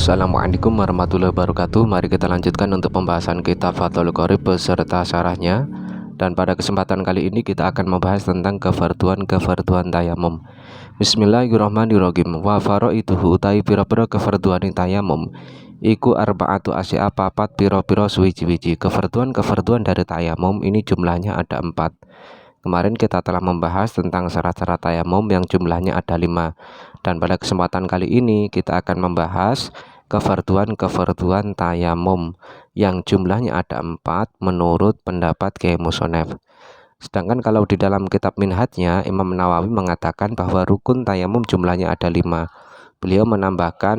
Assalamualaikum warahmatullahi wabarakatuh. Mari kita lanjutkan untuk pembahasan kitab Fathul Qorib beserta syarahnya. Dan pada kesempatan kali ini kita akan membahas tentang kefarduan tayamum. Bismillahirrahmanirrahim. Wa fara'iduhu utai pira-pira kefarduan tayamum iku arba'atu asya papat pira-pira suwiji-wiji. Kefarduan dari tayamum ini jumlahnya ada 4. Kemarin kita telah membahas tentang syarat-syarat tayamum yang jumlahnya ada 5. Dan pada kesempatan kali ini kita akan membahas kefarduan tayamum yang jumlahnya ada 4 menurut pendapat Kiai Musonef. Sedangkan kalau di dalam kitab Minhajnya, Imam Nawawi mengatakan bahwa rukun tayamum jumlahnya ada 5. Beliau menambahkan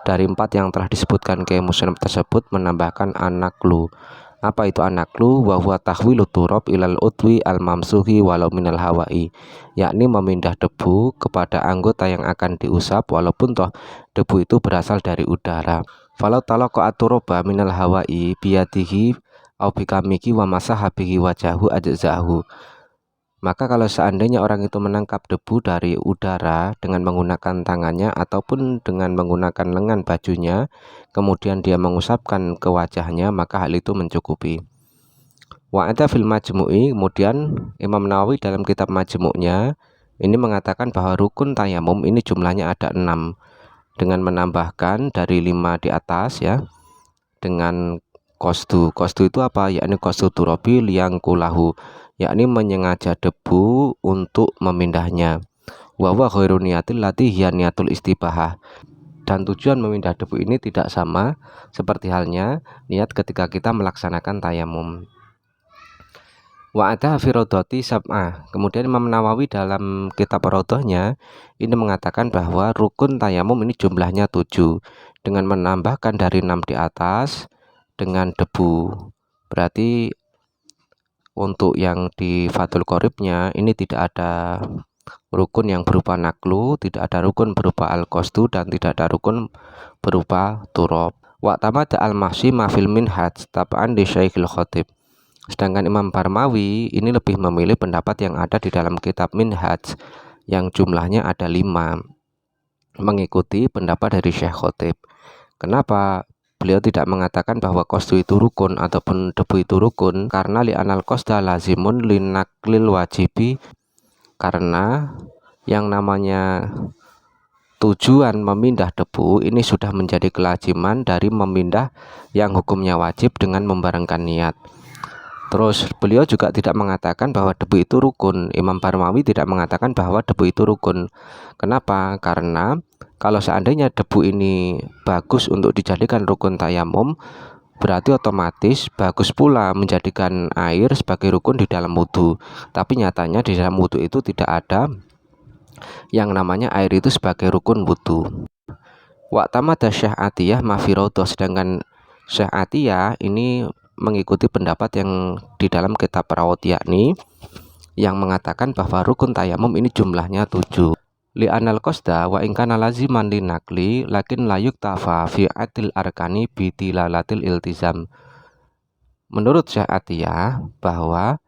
dari 4 yang telah disebutkan Kiai Musonef tersebut, menambahkan anaklu. Apa itu anaklu? Wa huwa tahwilu turab ilal utwi al mamsuhi walau minal hawai, yakni memindah debu kepada anggota yang akan diusap walaupun toh debu itu berasal dari udara. Falau talaqa aturoba minal hawai biyadihi au bikamiki wa masaha bihi wajahu ajzahu. Maka kalau seandainya orang itu menangkap debu dari udara dengan menggunakan tangannya ataupun dengan menggunakan lengan bajunya, kemudian dia mengusapkan ke wajahnya, maka hal itu mencukupi. Wa ada fil majmu'i, kemudian Imam Nawawi dalam kitab Majmu'nya ini mengatakan bahwa rukun tayamum ini jumlahnya ada 6 dengan menambahkan dari 5 di atas ya, dengan qasdu. Qasdu itu apa? Yakni qasdu turabi liyang kulahu, yakni menyengaja debu untuk memindahnya. Wa huwa khairu niyatil lati hiya niyatul istibahah. Dan tujuan memindah debu ini tidak sama seperti halnya niat ketika kita melaksanakan tayamum. Wa ada fi raudhati sab'ah. Kemudian Imam Nawawi dalam kitab Raudhahnya ini mengatakan bahwa rukun tayamum ini jumlahnya 7 dengan menambahkan dari 6 di atas dengan debu. Berarti untuk yang di Fathul Qoribnya ini tidak ada rukun yang berupa naklu, tidak ada rukun berupa al-qasdu, dan tidak ada rukun berupa turab. Wa tamada al-mahsi ma fil minhaj tab'an di Syekhul Khatib. Sedangkan Imam Barmawi ini lebih memilih pendapat yang ada di dalam kitab Minhaj yang jumlahnya ada 5, mengikuti pendapat dari Syekh Khatib. Kenapa beliau tidak mengatakan bahwa qasdu itu rukun ataupun debu itu rukun? Karena li'anal qasda lazimun linaklil wajibi, karena yang namanya tujuan memindah debu ini sudah menjadi kelaziman dari memindah yang hukumnya wajib dengan membarengkan niat. Terus beliau juga tidak mengatakan bahwa debu itu rukun. Imam Barmawi tidak mengatakan bahwa debu itu rukun. Kenapa? Karena kalau seandainya debu ini bagus untuk dijadikan rukun tayamum, berarti otomatis bagus pula menjadikan air sebagai rukun di dalam wudu. Tapi nyatanya di dalam wudu itu tidak ada yang namanya air itu sebagai rukun wudu. Wa tamada Syekh Atiyah ma fi Raudhah. Sedangkan Syekh Atiyah ini mengikuti pendapat yang di dalam kitab Rawat, yakni yang mengatakan bahwa rukun tayamum ini jumlahnya 7. Li'anal qasda wa in kana laziman linakli lakin la yuktafa fi atil arkani bi tilalatil iltizam. Menurut Syekh Atiyah bahwa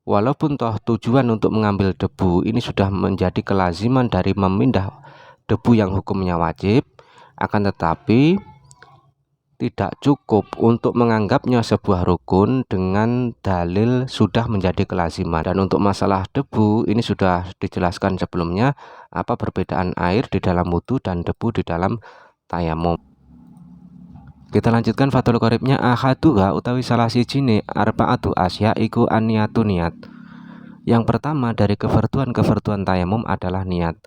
walaupun toh tujuan untuk mengambil debu ini sudah menjadi kelaziman dari memindah debu yang hukumnya wajib, akan tetapi tidak cukup untuk menganggapnya sebuah rukun dengan dalil sudah menjadi kelaziman. Dan untuk masalah debu ini sudah dijelaskan sebelumnya apa perbedaan air di dalam wudu dan debu di dalam tayamum. Kita lanjutkan Fathul Qoribnya. Ahaduha utawi salah sijine arba'atu asya iku an-niyatu niat. Yang pertama dari kefarduan tayamum adalah niat.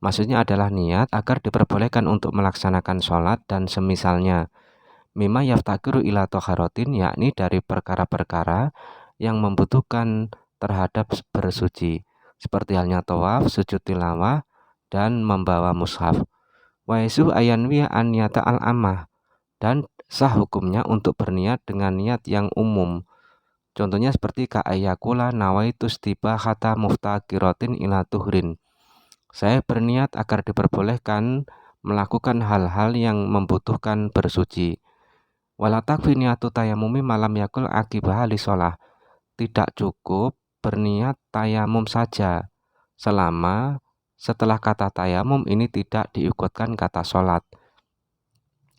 Maksudnya adalah niat agar diperbolehkan untuk melaksanakan sholat dan semisalnya. Mimma yaftakiru ila toharotin, yakni dari perkara-perkara yang membutuhkan terhadap bersuci, seperti halnya tawaf, sujud tilawah, dan membawa mushaf. Wa yasu ayanwi an niyata al-amah, dan sah hukumnya untuk berniat dengan niat yang umum. Contohnya seperti ka'ayakula nawaitus tiba kata muftakirotin ila tuhrin. Saya berniat agar diperbolehkan melakukan hal-hal yang membutuhkan bersuci. Wala takfi niyatu tayamumi malam yakul akibah li sholah. Tidak cukup berniat tayamum saja selama setelah kata tayamum ini tidak diikutkan kata sholat.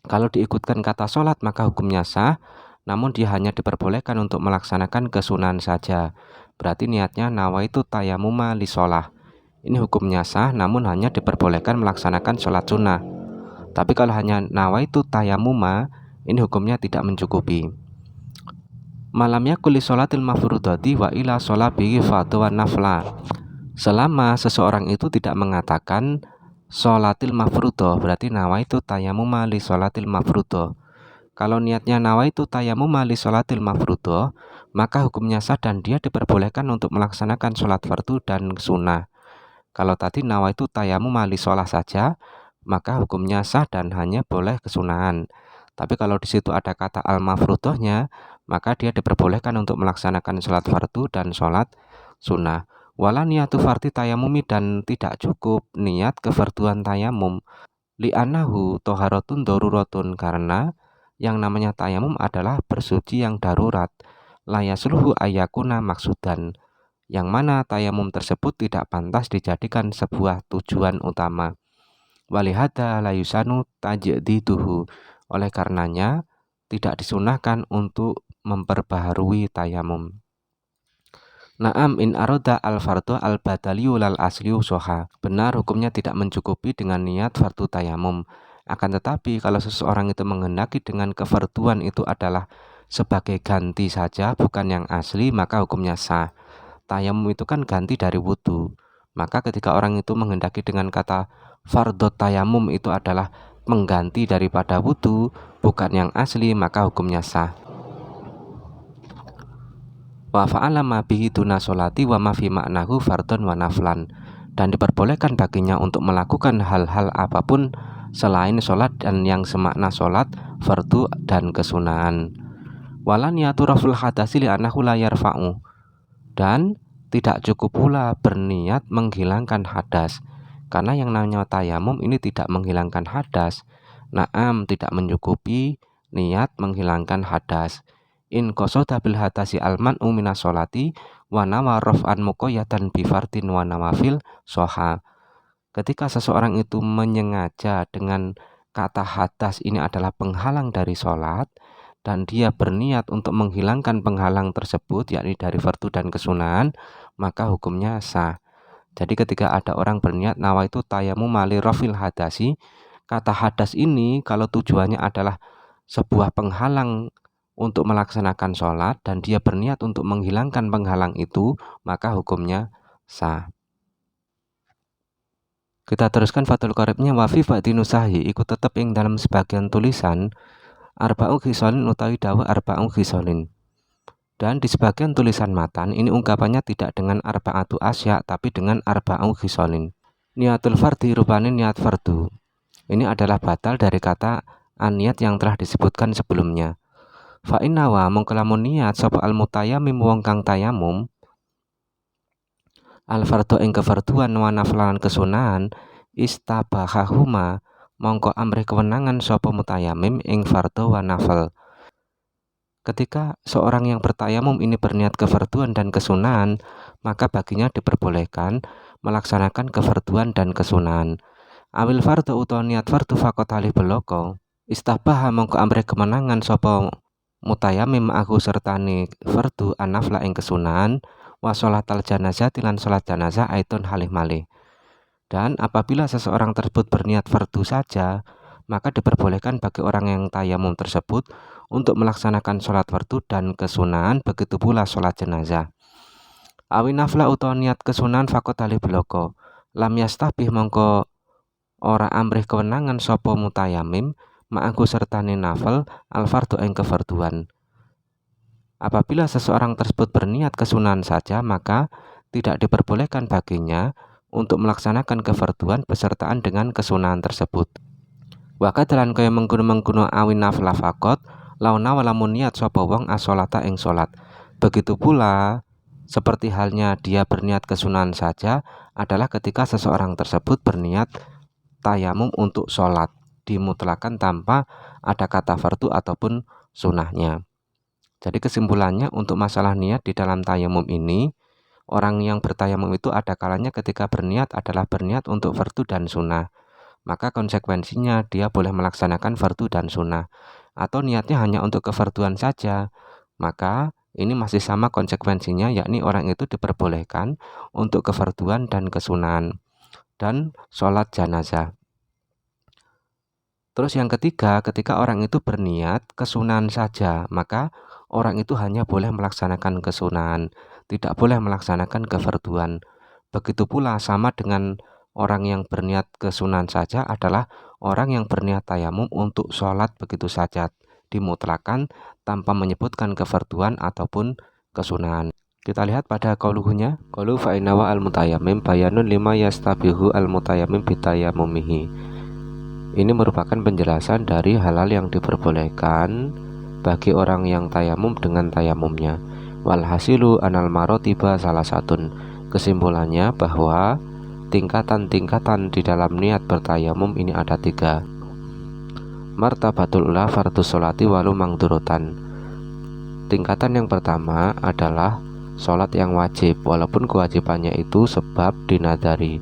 Kalau diikutkan kata sholat maka hukumnya sah, namun dia hanya diperbolehkan untuk melaksanakan kesunahan saja. Berarti niatnya nawaitu tayamuma li sholah. Ini hukumnya sah, namun hanya diperbolehkan melaksanakan sholat sunnah. Tapi kalau hanya nawaitu tayamuma, ini hukumnya tidak mencukupi. Malamnya kuli sholatil mafrudati wa ila sholat bihi fardhu wa nafla. Selama seseorang itu tidak mengatakan sholatil mafrudoh, berarti nawaitu tayamuma li sholatil mafrudoh. Kalau niatnya nawaitu tayamuma li sholatil mafrudoh, maka hukumnya sah dan dia diperbolehkan untuk melaksanakan sholat fardu dan sunnah. Kalau tadi nawaitu tayamuma li sholah saja, maka hukumnya sah dan hanya boleh kesunahan. Tapi kalau di situ ada kata al mafrudohnya, maka dia diperbolehkan untuk melaksanakan sholat fardu dan sholat sunnah. Wala niyatu fardi tayamumi, dan tidak cukup niat kefarduan tayamum. Li'anahu toharotun dorurotun, karena yang namanya tayamum adalah bersuci yang darurat. Layasluhu ayakuna maksudan, yang mana tayamum tersebut tidak pantas dijadikan sebuah tujuan utama. Walihada layusanu tajdiduhu, oleh karenanya tidak disunahkan untuk memperbaharui tayamum. Naam in aroda al fardu al badaliyu lal asliu soha. Benar, hukumnya tidak mencukupi dengan niat fardu tayamum. Akan tetapi kalau seseorang itu menghendaki dengan kefarduan itu adalah sebagai ganti saja, bukan yang asli, maka hukumnya sah. Tayamum itu kan ganti dari wudhu. Maka ketika orang itu menghendaki dengan kata fardhu tayamum itu adalah mengganti daripada wudhu, bukan yang asli, maka hukumnya sah. Wa fa'ala ma bihi duna sholati wa ma fi ma'nahu fardhon wa naflan, dan diperbolehkan baginya untuk melakukan hal-hal apapun selain sholat dan yang semakna sholat, fardu dan kesunahan. Wala niyatu raful hadasi li annahu la yarfa'u, dan tidak cukup pula berniat menghilangkan hadas, karena yang namanya tayamum ini tidak menghilangkan hadas. Naam, tidak mencukupi niat menghilangkan hadas. In qasada bil hadasi alman'u minas sholati wa nawa raf'an muqayyatan bi fardin wa nawafil soha. Ketika seseorang itu menyengaja dengan kata hadas ini adalah penghalang dari sholat, dan dia berniat untuk menghilangkan penghalang tersebut, yakni dari fardu dan kesunahan, maka hukumnya sah. Jadi ketika ada orang berniat nawaitu tayamum mali rafil hadasi, kata hadas ini kalau tujuannya adalah sebuah penghalang untuk melaksanakan sholat dan dia berniat untuk menghilangkan penghalang itu, maka hukumnya sah. Kita teruskan Fathul Qoribnya. Wa fi ba'di nusahi, ikut tetap ing dalam sebagian tulisan arba'u khisolin utawi dawa arba'u khisolin. Dan di sebagian tulisan matan ini ungkapannya tidak dengan arba'atu asya, tapi dengan arba'u khisolin. Niatul fardi rupane niat fardu. Ini adalah batal dari kata aniat yang telah disebutkan sebelumnya. Fa inna wa mongkelamun niat sapa al mutayammim wong kang tayamum al fardhu ing kefarduan wa naflan kesunahan istabahahuma, mongko amrih kewenangan sapa mutayammim ing fardhu wa nafal. Ketika seorang yang bertayamum ini berniat kefarduan dan kesunahan, maka baginya diperbolehkan melaksanakan kefarduan dan kesunahan. Awil fardhu utawa niat fardhu faqat alih beloko istabaha, mongko amrih kemenangan sapa mutayammim aku sertane fardu anafla ing kesunahan wa sholatal janazah lan sholat janazah aitun halih malih. Dan apabila seseorang tersebut berniat fardu saja, maka diperbolehkan bagi orang yang tayamum tersebut untuk melaksanakan sholat fardu dan kesunahan, begitu pula sholat jenazah. Awi nafla utawa niat kesunahan fakot alih beloko lam yastabih, mongko ora amrih kewenangan sapa mutayammim ma'aku sertane nafal al fardu ing kefarduan. Apabila seseorang tersebut berniat kesunahan saja, maka tidak diperbolehkan baginya untuk melaksanakan kefarduan besertaan dengan kesunahan tersebut. Wa kadalan kaya mengguno awin nafla fakot launa walamun niat sapa wong as-sholata ing sholat. Begitu pula seperti halnya dia berniat kesunahan saja adalah ketika seseorang tersebut berniat tayamum untuk sholat, dimutlakan tanpa ada kata fardu ataupun sunahnya. Jadi kesimpulannya untuk masalah niat di dalam tayamum ini, orang yang bertayamum itu ada kalanya ketika berniat adalah berniat untuk fardu dan sunnah. maka konsekuensinya dia boleh melaksanakan fardu dan sunnah. Atau niatnya hanya untuk kefarduan saja, maka ini masih sama konsekuensinya, yakni orang itu diperbolehkan untuk kefarduan dan kesunahan dan sholat jenazah. Terus yang ketiga, ketika orang itu berniat kesunahan saja, maka orang itu hanya boleh melaksanakan kesunahan, tidak boleh melaksanakan kefarduan. Begitu pula sama dengan orang yang berniat kesunahan saja adalah orang yang berniat tayamum untuk sholat begitu saja, dimutlakan tanpa menyebutkan kefarduan ataupun kesunahan. Kita lihat pada qauluhunya, qaulu fa innawa al-mutayammim bayanun lima yastabihu al-mutayammim bitayamumihi. Ini merupakan penjelasan dari hal-hal yang diperbolehkan bagi orang yang tayamum dengan tayamumnya. Walhasilu anal marotiba salah satun. Kesimpulannya bahwa tingkatan-tingkatan di dalam niat bertayamum ini ada 3. Martabatul ula fardhu sholati walu mangdurutan. Tingkatan yang pertama adalah sholat yang wajib, walaupun kewajibannya itu sebab dinadari.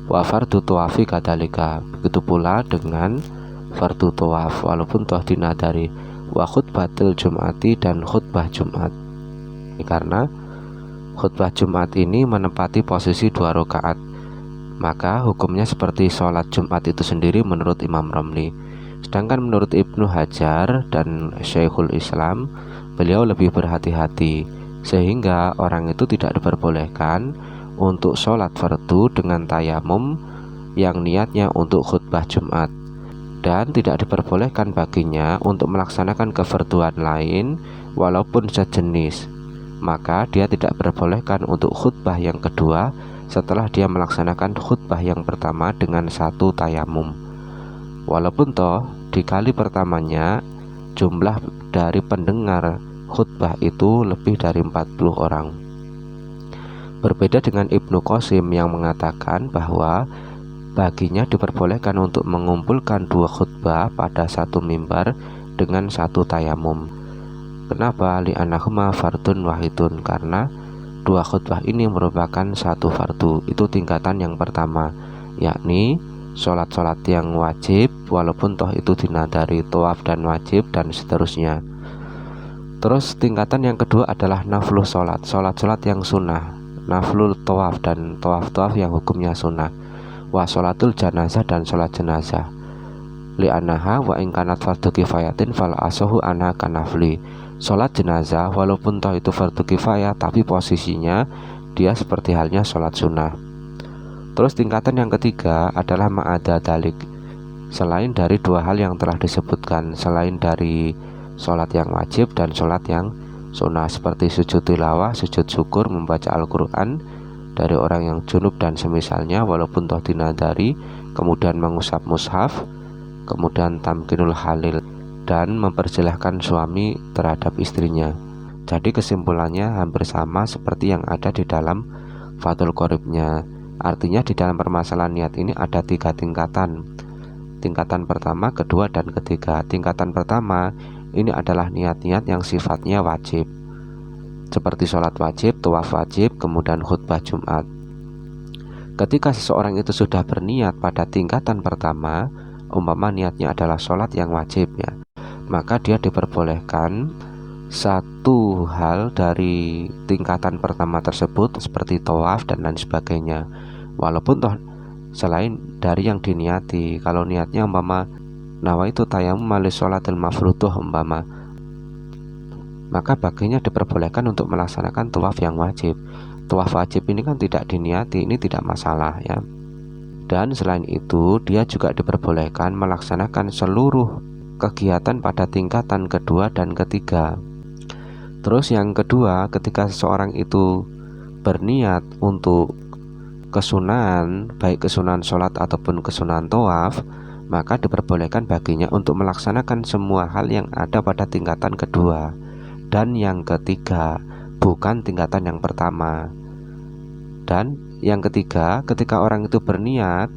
Wa fardu tawafi kadalika, begitu pula dengan fardu tawaf walaupun toh dinadari. Wa khutbatul jum'ati, dan khutbah Jumat. Karena khutbah Jumat ini menempati posisi 2 rakaat, maka hukumnya seperti sholat Jumat itu sendiri menurut Imam Romli. Sedangkan menurut Ibnu Hajar dan Syekhul Islam, beliau lebih berhati-hati, sehingga orang itu tidak diperbolehkan untuk sholat fardu dengan tayamum yang niatnya untuk khutbah Jumat, dan tidak diperbolehkan baginya untuk melaksanakan kefarduan lain walaupun sejenis. Maka dia tidak diperbolehkan untuk khutbah yang kedua setelah dia melaksanakan khutbah yang pertama dengan 1 tayamum, walaupun toh di kali pertamanya jumlah dari pendengar khutbah itu lebih dari 40 orang. Berbeda dengan Ibnu Qasim yang mengatakan bahwa baginya diperbolehkan untuk mengumpulkan 2 khutbah pada 1 mimbar dengan 1 tayamum. Kenapa? Li'annahuma fardun wahidun, karena 2 khutbah ini merupakan 1 fardu. Itu tingkatan yang pertama, yakni sholat-sholat yang wajib walaupun toh itu dinadari, tawaf dan wajib dan seterusnya. Terus tingkatan yang kedua adalah naflu sholat, sholat-sholat yang sunnah, naflul tawaf dan tawaf-tawaf yang hukumnya sunnah. Wa sholatul janazah, dan sholat jenazah. Li'annaha wa ingkanat fardu kifayatin fal asohu anha kanafli. Sholat jenazah walaupun toh itu fardu kifayah, tapi posisinya dia seperti halnya sholat sunnah. Terus tingkatan yang ketiga adalah ma'ada dalik, selain dari 2 hal yang telah disebutkan, selain dari sholat yang wajib dan sholat yang sunnah, seperti sujud tilawah, sujud syukur, membaca Al-Quran dari orang yang junub dan semisalnya walaupun toh dinadari, kemudian mengusap mushaf, kemudian tamkinul halil, dan mempersilahkan suami terhadap istrinya. Jadi kesimpulannya hampir sama seperti yang ada di dalam Fathul Qoribnya. Artinya di dalam permasalahan niat ini ada 3 tingkatan. Tingkatan pertama, kedua, dan ketiga. Tingkatan pertama ini adalah niat-niat yang sifatnya wajib, seperti sholat wajib, tawaf wajib, kemudian khutbah Jumat. Ketika seseorang itu sudah berniat pada tingkatan pertama, umpama niatnya adalah sholat yang wajib ya, maka dia diperbolehkan 1 hal dari tingkatan pertama tersebut, seperti tawaf dan lain sebagainya, walaupun toh selain dari yang diniati. Kalau niatnya umpama nawaitu tayamum malis sholatil mafruḍah umpama, maka baginya diperbolehkan untuk melaksanakan tawaf yang wajib. Tawaf wajib ini kan tidak diniati, ini tidak masalah ya. Dan selain itu dia juga diperbolehkan melaksanakan seluruh kegiatan pada tingkatan kedua dan ketiga. Terus yang kedua, ketika seseorang itu berniat untuk kesunahan, baik kesunahan sholat ataupun kesunahan tawaf, maka diperbolehkan baginya untuk melaksanakan semua hal yang ada pada tingkatan kedua dan yang ketiga, bukan tingkatan yang pertama. Dan yang ketiga, ketika orang itu berniat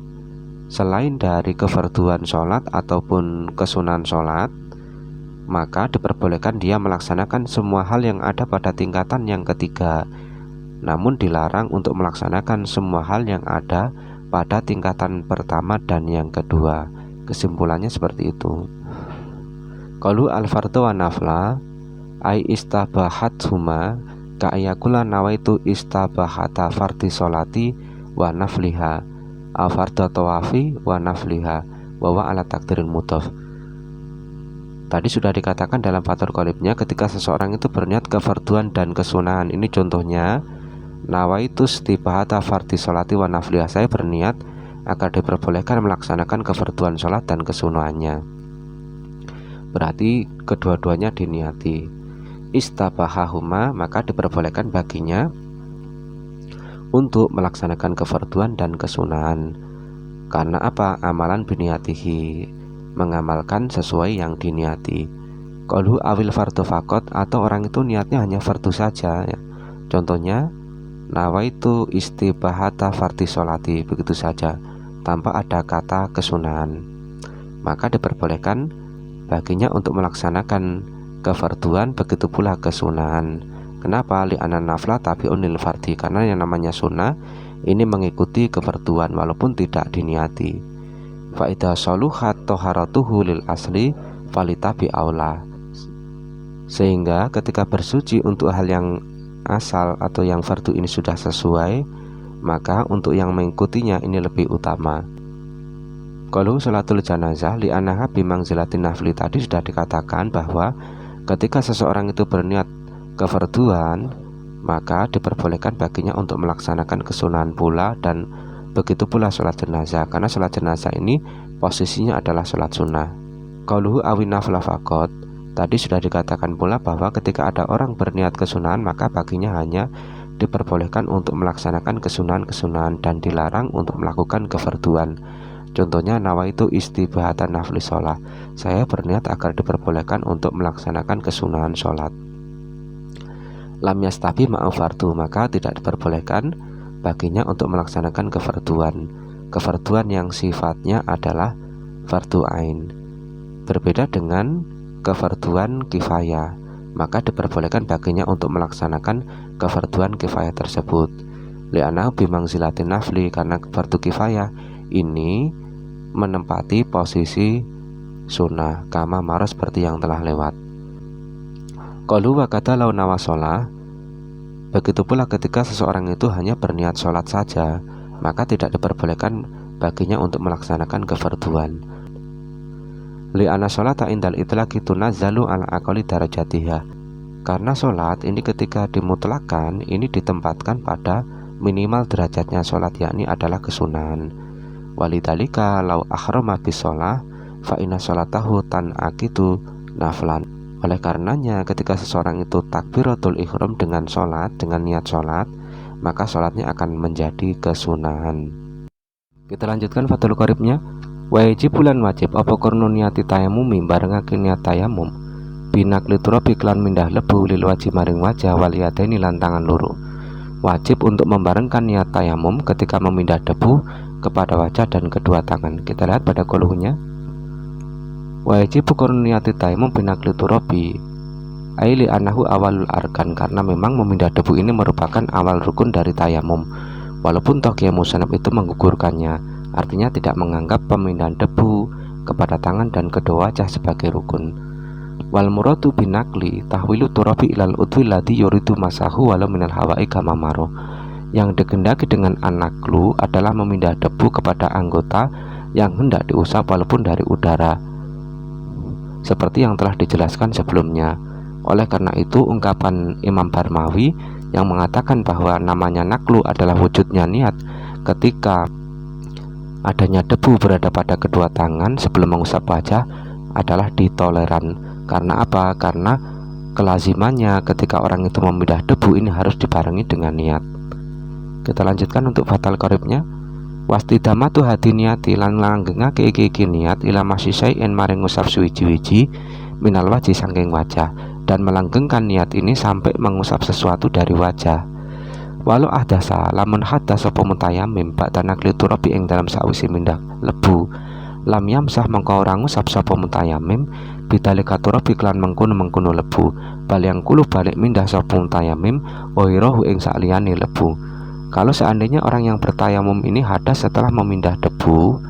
selain dari kefarduan sholat ataupun kesunahan sholat, maka diperbolehkan dia melaksanakan semua hal yang ada pada tingkatan yang ketiga, namun dilarang untuk melaksanakan semua hal yang ada pada tingkatan pertama dan yang kedua. Kesimpulannya seperti itu. Qalu al-fardhu wa nafla ai istabahat huma ka ayakula nawaitu istabahata fardhi sholati wa nafliha aw fardhu tawafi wa nafliha wa wa ala takdiril mudhaf. Tadi sudah dikatakan dalam Fathul Qoribnya ketika seseorang itu berniat kefarduan dan kesunahan. Ini contohnya, nawaitu istibahata fardhi sholati wa nafliha, saya berniat agar diperbolehkan melaksanakan kefarduan sholat dan kesunahannya. Berarti kedua-duanya diniati. Istabahahuma, maka diperbolehkan baginya untuk melaksanakan kefarduan dan kesunahan. Karena apa? Amalan biniatihi, mengamalkan sesuai yang diniati. Qalu awil fardhu faqat, atau orang itu niatnya hanya fardu saja ya. Contohnya, nawaitu istibahata fardhi sholati, begitu saja tanpa ada kata kesunahan. Maka diperbolehkan baginya untuk melaksanakan kefarduan, begitu pula kesunahan. Kenapa? Li'anna nafla tabi'un lil fardhi, karena yang namanya sunnah ini mengikuti kefarduan walaupun tidak diniati. Fa idza saluhat taharatuhu lil asli falitabi aula, sehingga ketika bersuci untuk hal yang asal atau yang fardu ini sudah sesuai, maka untuk yang mengikutinya ini lebih utama. Kalau sholatul janazah li'annaha bimangzilatin nafli, tadi sudah dikatakan bahwa ketika seseorang itu berniat kefarduan, maka diperbolehkan baginya untuk melaksanakan kesunahan pula, dan begitu pula sholat jenazah, karena sholat jenazah ini posisinya adalah sholat sunnah. Qauluhu awin nafla faqat, tadi sudah dikatakan pula bahwa ketika ada orang berniat kesunahan, maka baginya hanya diperbolehkan untuk melaksanakan kesunahan-kesunahan dan dilarang untuk melakukan kefarduan. Contohnya, nawaitu istibahatan nafli sholat, saya berniat agar diperbolehkan untuk melaksanakan kesunahan sholat. Lam yastabi ma'u fardu, maka tidak diperbolehkan baginya untuk melaksanakan kefarduan yang sifatnya adalah fardu ain. Berbeda dengan kefarduan kifayah, maka diperbolehkan baginya untuk melaksanakan kefarduan kifayah tersebut. Li'annahu bimangzilatin nafli, karena fardu kifayah ini menempati posisi sunnah, kama marah, seperti yang telah lewat. Qalu wa kata lau nawasolah, begitu pula ketika seseorang itu hanya berniat sholat saja, maka tidak diperbolehkan baginya untuk melaksanakan kefarduan. Li'anna sholata indal itlaqi tunazzalu ala aqali darajatiha, karena sholat ini ketika dimutlakan ini ditempatkan pada minimal derajatnya sholat, yakni adalah kesunahan. Walidhalika lau akhrama bisolah fa inna sholatahu tan'aqidu naflan. Oleh karenanya ketika seseorang itu takbiratul ihram dengan sholat, dengan niat sholat, maka sholatnya akan menjadi kesunahan. Kita lanjutkan Fathul Qoribnya. Wajib bulan wajib apa kurnu niati tayamumi barengake niat tayamum binakli turabi klan mindah lebu lil wajib maring wajah wal yadaini lan tangan loro. Wajib untuk membarengkan niat tayamum ketika memindah debu kepada wajah dan kedua tangan. Kita lihat pada koluhnya. Wajib kurnu niati tayamum binakli turabi aili anahu awalul arkan, karena memang memindah debu ini merupakan awal rukun dari tayamum, walaupun Taqiyah Musannaf itu menggugurkannya, artinya tidak menganggap pemindahan debu kepada tangan dan kedua wajah sebagai rukun. Wal muradu binakli tahwilu turabi ilal udwi ladhi yuridu masahu walau minal hawa'i kama maro. Yang dikehendaki dengan anaklu adalah memindah debu kepada anggota yang hendak diusap walaupun dari udara, seperti yang telah dijelaskan sebelumnya. Oleh karena itu ungkapan Imam Barmawi yang mengatakan bahwa namanya naklu adalah wujudnya niat ketika adanya debu berada pada kedua tangan sebelum mengusap wajah adalah ditoleran. Karena apa? Karena kelazimannya ketika orang itu memindah debu ini harus dibarengi dengan niat. Kita lanjutkan untuk Fathul Qoribnya. Wastidamatu hati niati lan langgengake iki niat ila masyisain maring ngusap suwiji-wiji minal wajhi sangking wajah, dan melanggengkan niat ini sampai mengusap sesuatu dari wajah. Walau ahdasa lamun hadas sapa mutayamim ba'da nakli turabi ing dalam sawise mindah lebu, lam yamsah mengko ora ngusap sapa mutayamim bidalika turabi klan mengkono lebu, bal yang kulu balik mindah sapa mutayamim wairahu ing sakliyane lebu. Kalau seandainya orang yang bertayamum ini hadas setelah memindah debu,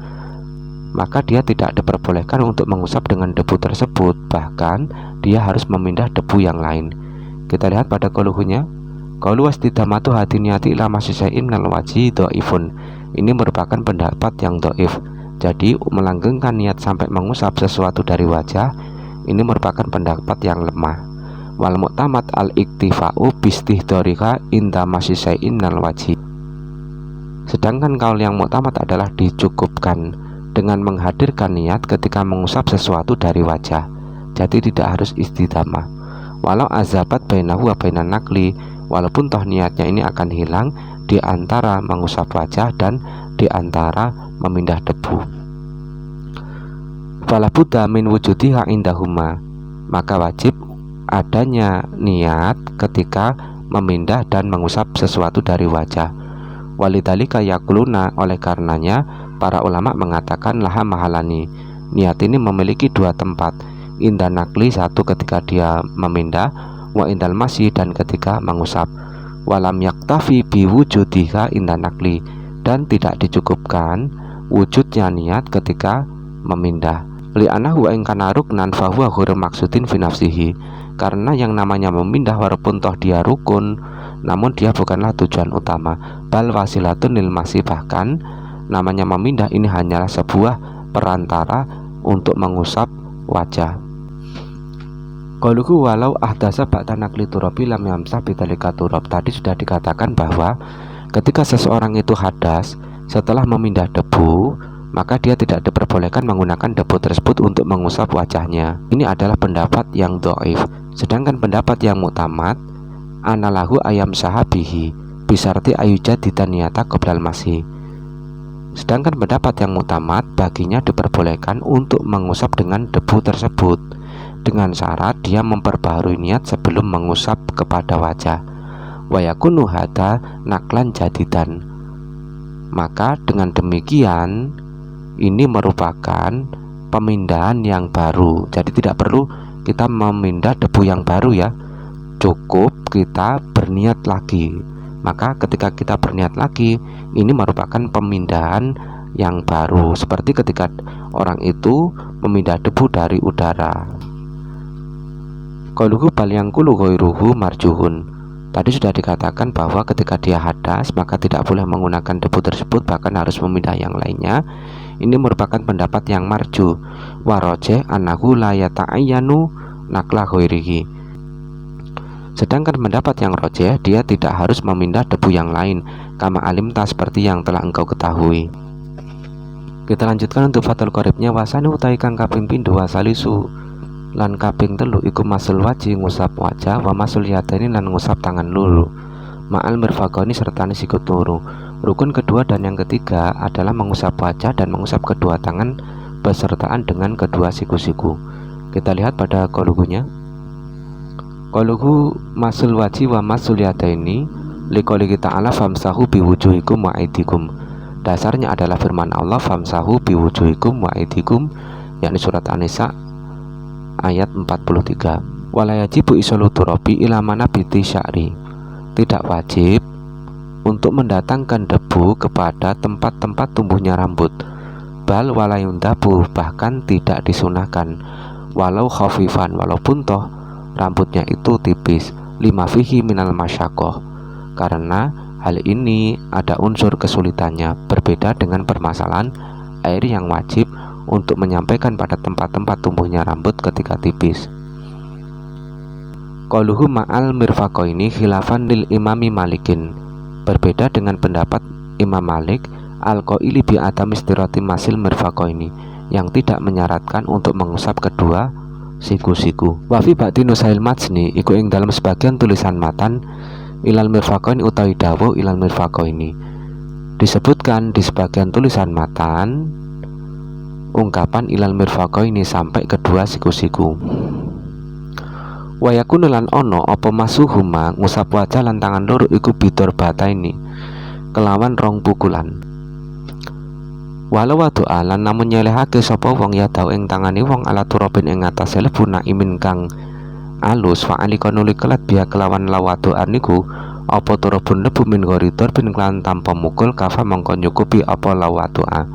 maka dia tidak diperbolehkan untuk mengusap dengan debu tersebut, bahkan dia harus memindah debu yang lain. Kita lihat pada qauluhunya, qaulu wastidamatu hadiniyati ila masyisain minal wajhi dhaifun. Ini merupakan pendapat yang dhaif. Jadi melanggengkan niat sampai mengusap sesuatu dari wajah ini merupakan pendapat yang lemah. Wal mu'tamad al-iktifa'u bistihdorika inda masyisain minal wajhi. Sedangkan kaul yang mu'tamad adalah dicukupkan dengan menghadirkan niat ketika mengusap sesuatu dari wajah. Jadi tidak harus istidamah. Walau azabat bainahu wa bainan nakli, walaupun toh niatnya ini akan hilang di antara mengusap wajah dan di antara memindah debu. Fala budda min wujudiha indahuma, maka wajib adanya niat ketika memindah dan mengusap sesuatu dari wajah. Walidzalika yaquluna, oleh karenanya para ulama mengatakan laha mahalani, niat ini memiliki dua tempat, indah nakli, satu ketika dia memindah, wa indal masyi, dan ketika mengusap. Walam yaktafi biwujudiha indah nakli, dan tidak dicukupkan wujudnya niat ketika memindah. Li'anahu wa in kana ruknan fahuwa ghairu maksudin fi nafsihi, karena yang namanya memindah walaupun toh dia rukun, namun dia bukanlah tujuan utama. Bal wasilatun lil masyi, bahkan namanya memindah ini hanyalah sebuah perantara untuk mengusap wajah. Qauluhu walau ahdasa ba'da nakli turabi lam yamsah bidzalika turab. Tadi sudah dikatakan bahwa ketika seseorang itu hadas setelah memindah debu, maka dia tidak diperbolehkan menggunakan debu tersebut untuk mengusap wajahnya. Ini adalah pendapat yang dhaif. Sedangkan pendapat yang mu'tamad, anallahu ayam sahabihi bisarti ayujadita niyata qoblal masih. Sedangkan pendapat yang mu'tamad, baginya diperbolehkan untuk mengusap dengan debu tersebut, dengan syarat dia memperbaharui niat sebelum mengusap kepada wajah. Wa yakunu hadza naklan jadidan. Maka dengan demikian ini merupakan pemindahan yang baru. Jadi tidak perlu kita memindah debu yang baru ya, cukup kita berniat lagi. Maka ketika kita berniat lagi, ini merupakan pemindahan yang baru, seperti ketika orang itu memindah debu dari udara. Qauluhu bal yanqulu ghairuhu marjuhun. Tadi sudah dikatakan bahwa ketika dia hadas maka tidak boleh menggunakan debu tersebut, bahkan harus memindah yang lainnya. Ini merupakan pendapat yang marjuh. Wa rajih annahu la yata'ayyanu nakla ghairihi. Sedangkan pendapat yang rajih, dia tidak harus memindah debu yang lain, kama alimta, seperti yang telah engkau ketahui. Kita lanjutkan untuk fathul qaribnya. Wasani utai kang kaping pindho wasalisu lan kaping telu iku masul waji, ngusap wajah, wa masul yadaini lan ngusap tangan loro, ma'al mirfaqani sertane sikut loro. Rukun kedua dan yang ketiga adalah mengusap wajah dan mengusap kedua tangan besertaan dengan kedua siku-siku. Kita lihat pada qauluhunya. Qauluhu masul waji wa masul yadaini liqouli ta'ala famsahu biwujuhikum wa aidikum. Dasarnya adalah firman Allah famsahu biwujuhikum wa aidikum, yakni surat An-Nisa ayat 43. Wala yajibu isalu turabi ila manabiti sya'ri. Tidak wajib untuk mendatangkan debu kepada tempat-tempat tumbuhnya rambut. Bal walayundabu, bahkan tidak disunahkan, walau khafifan, walaupun toh rambutnya itu tipis, lima fihi minal masyakoh, karena hal ini ada unsur kesulitannya, berbeda dengan permasalahan air yang wajib untuk menyampaikan pada tempat-tempat tumbuhnya rambut ketika tipis. Qauluhu ma'al mirfaqaini khilafan lil imami malikin. Berbeda dengan pendapat Imam Malik al-qaili bi adam istirati masil mirfaqaini, yang tidak menyaratkan untuk mengusap kedua siku-siku. Wa fi ba'di nusail majni iku ing dalam sebagian tulisan matan ilal mirfaqaini utawi dawuh ilal mirfaqaini. Disebutkan di sebagian tulisan matan ungkapan ilal mirfaqaini sampai kedua siku-siku. Wa yakunu lan ono apa masuhuma ngusap wajah lan tangan loro iku bidor bataini kelawan rong pukulan. Walau doa lan namun nyelehake sapa wong ya tau ing tangane wong ala turabin ing atase lebu naimin kang alus fa alikonu likelat biya kelawan lawadoan niku apa turubun lebu min ghairi darbin kelawan tanpa mukul kafa mongko nyukupi apa lawatua.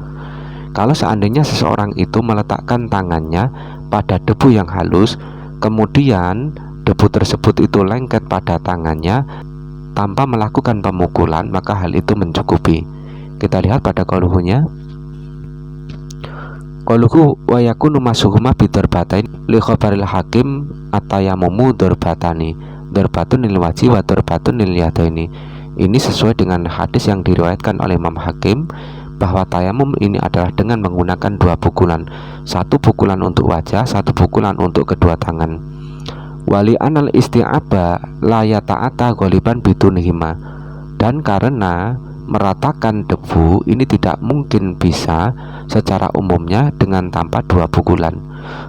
Kalau seandainya seseorang itu meletakkan tangannya pada debu yang halus, kemudian debu tersebut itu lengket pada tangannya tanpa melakukan pemukulan, maka hal itu mencukupi. Kita lihat pada qauluhunya. Qauluhu wa yakunu masuhuma bidorbatain li khabaril hakim atayamumu dorbatani dorbatun lil wajhi wa dorbatun lil yadaini. Ini sesuai dengan hadis yang diriwayatkan oleh Imam Hakim bahwa tayamum ini adalah dengan menggunakan 2 pukulan, 1 pukulan untuk wajah, 1 pukulan untuk kedua tangan. Wali anal isti'aba la yata'ata ghaliban bidunihima, dan karena meratakan debu ini tidak mungkin bisa secara umumnya dengan tanpa 2 pukulan.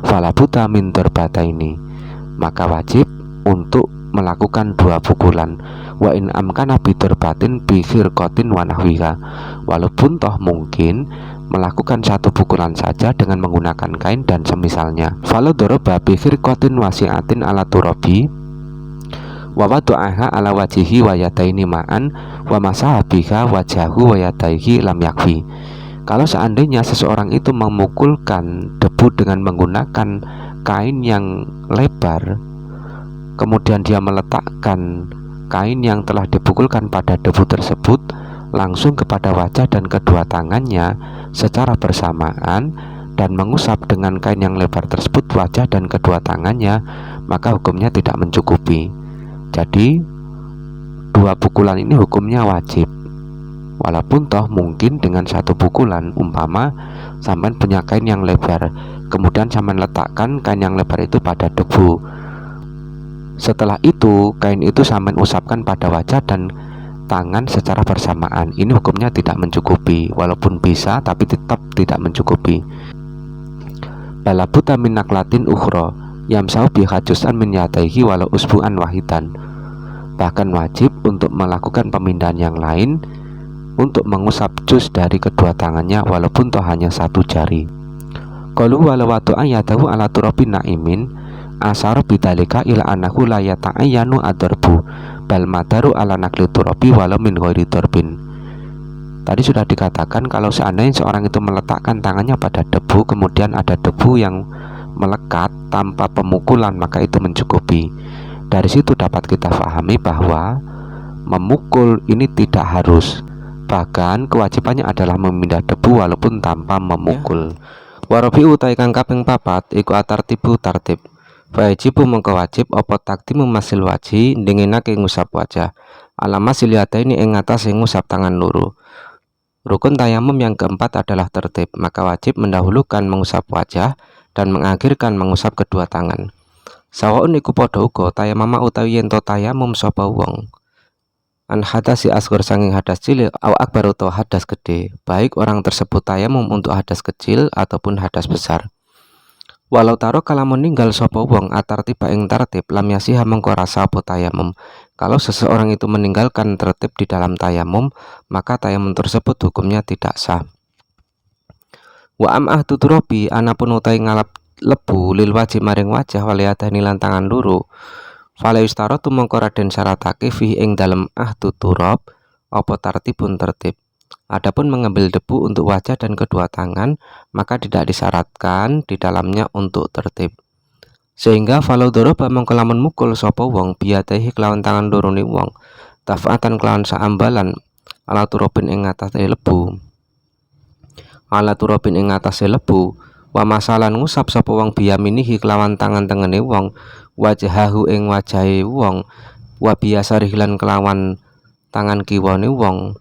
Falabuta min darbataini, maka wajib untuk melakukan 2 pukulan. Wa in amkana bidarbatin bi khirqatin wa nahwiha, walaupun toh mungkin melakukan 1 pukulan saja dengan menggunakan kain dan semisalnya. Fala daraba bi khirqatin wasi'atin ala turabi wa wadu'aha ala wajihi wa yadaini ma'an wa masaha biha wajahu wa yadaihi lam yakfi. Kalau seandainya seseorang itu memukulkan debu dengan menggunakan kain yang lebar, kemudian dia meletakkan kain yang telah dipukulkan pada debu tersebut langsung kepada wajah dan kedua tangannya secara bersamaan dan mengusap dengan kain yang lebar tersebut wajah dan kedua tangannya, maka hukumnya tidak mencukupi. Jadi 2 pukulan ini hukumnya wajib, walaupun toh mungkin dengan 1 pukulan, umpama sampean punya kain yang lebar, kemudian sampean letakkan kain yang lebar itu pada debu. Setelah itu kain itu sampean usapkan pada wajah dan tangan secara bersamaan. Ini hukumnya tidak mencukupi, walaupun bisa tapi tetap tidak mencukupi. Balabuta min naklatin ukhra yamsau biha juz'an min yadaihi walau usbu'an wahidan. Bahkan wajib untuk melakukan pemindahan yang lain untuk mengusap juz dari kedua tangannya walaupun toh hanya 1 jari. Qalu walau watu'a yadahu ala turabin na'imin asar bidalika ila anahu la yata'ayyanu adarbu bal madaru ala nakli turabi walau min ghairi darbin. Tadi sudah dikatakan kalau seandainya seorang itu meletakkan tangannya pada debu, kemudian ada debu yang melekat tanpa pemukulan, maka itu mencukupi. Dari situ dapat kita pahami bahwa memukul ini tidak harus, bahkan kewajibannya adalah memindah debu walaupun tanpa memukul. Warabi utai kang kaping 4 iku atartibu tartib. Wajibu mengko wajib apa takdimu masil waji ndinginake ngusap wajah ala masil yadaini ing atase ngusap tangan loro. Rukun tayamum yang keempat adalah tertib, maka wajib mendahulukan mengusap wajah dan mengakhirkan mengusap kedua tangan. Sawaun iku padha uga tayamama utawi yen to tayamum sapa wong an hadasi asghar sanging hadas cilik au akbar utawa hadas gede, baik orang tersebut tayamum untuk hadas kecil ataupun hadas besar. Walau taro kalamun ninggal sapa wong atartiba ing tertib lam yasiha mengko rasa apa tayamum. Kalau seseorang itu meninggalkan tertib di dalam tayamum, maka tayamum tersebut hukumnya tidak sah. Wa am'ah tuturabi anapun utai ngalap lebu lil wajib maring wajah waliyadani lan tangan loro. Fala yustaratu mengko raden syaratake fi ing dalem tuturab apa tartibun tertib. Adapun mengambil debu untuk wajah dan kedua tangan, maka tidak disyaratkan di dalamnya untuk tertib. Sehingga falau doroba mengko lamun mukul sapa wong biyadahi kelawan tangan lorone wong tafatan kelawan saambalan ala turabin ing atase lebu. Ala turabin ing atase lebu wa masalan ngusap sapa wong biyaminihi kelawan tangan tengene wong wajahahu ing wajahe wong wa biyasarih lan kelawan tangan kiwane wong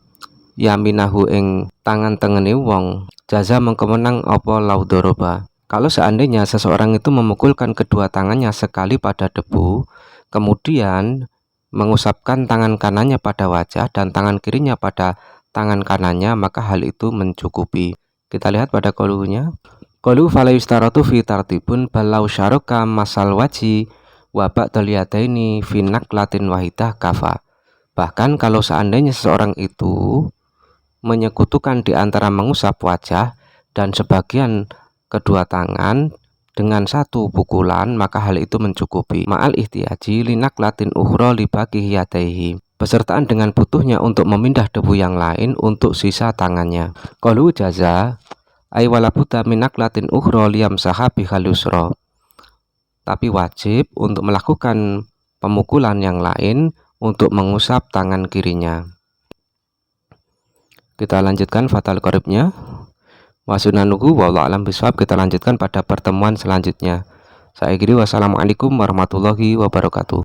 yaminahu ing tangan tengene wong jaza mengko menang apa laudoroba. Kalau seandainya seseorang itu memukulkan kedua tangannya sekali pada debu, kemudian mengusapkan tangan kanannya pada wajah dan tangan kirinya pada tangan kanannya, maka hal itu mencukupi. Kita lihat pada qaulunya. Qalu fala yustaratu fi tartibun balau syaraka masal waji wa ba'dal yadaini fi naklatin wahidah kafa. Bahkan kalau seandainya seseorang itu menyekutukan di antara mengusap wajah dan sebagian kedua tangan dengan 1 pukulan, maka hal itu mencukupi. Ma'al ihtiyaji linaklatin ukhra li baqi yadaihi. besertaan dengan butuhnya untuk memindah debu yang lain untuk sisa tangannya. Qalu jaza ay walabuta minaklatin ukhra liyam sahabi halusro. Tapi wajib untuk melakukan pemukulan yang lain untuk mengusap tangan kirinya. Kita lanjutkan fathul qoribnya. Wasunanuhu wallahu alam bisawab. Kita lanjutkan pada pertemuan selanjutnya. Saya kira wassalamualaikum warahmatullahi wabarakatuh.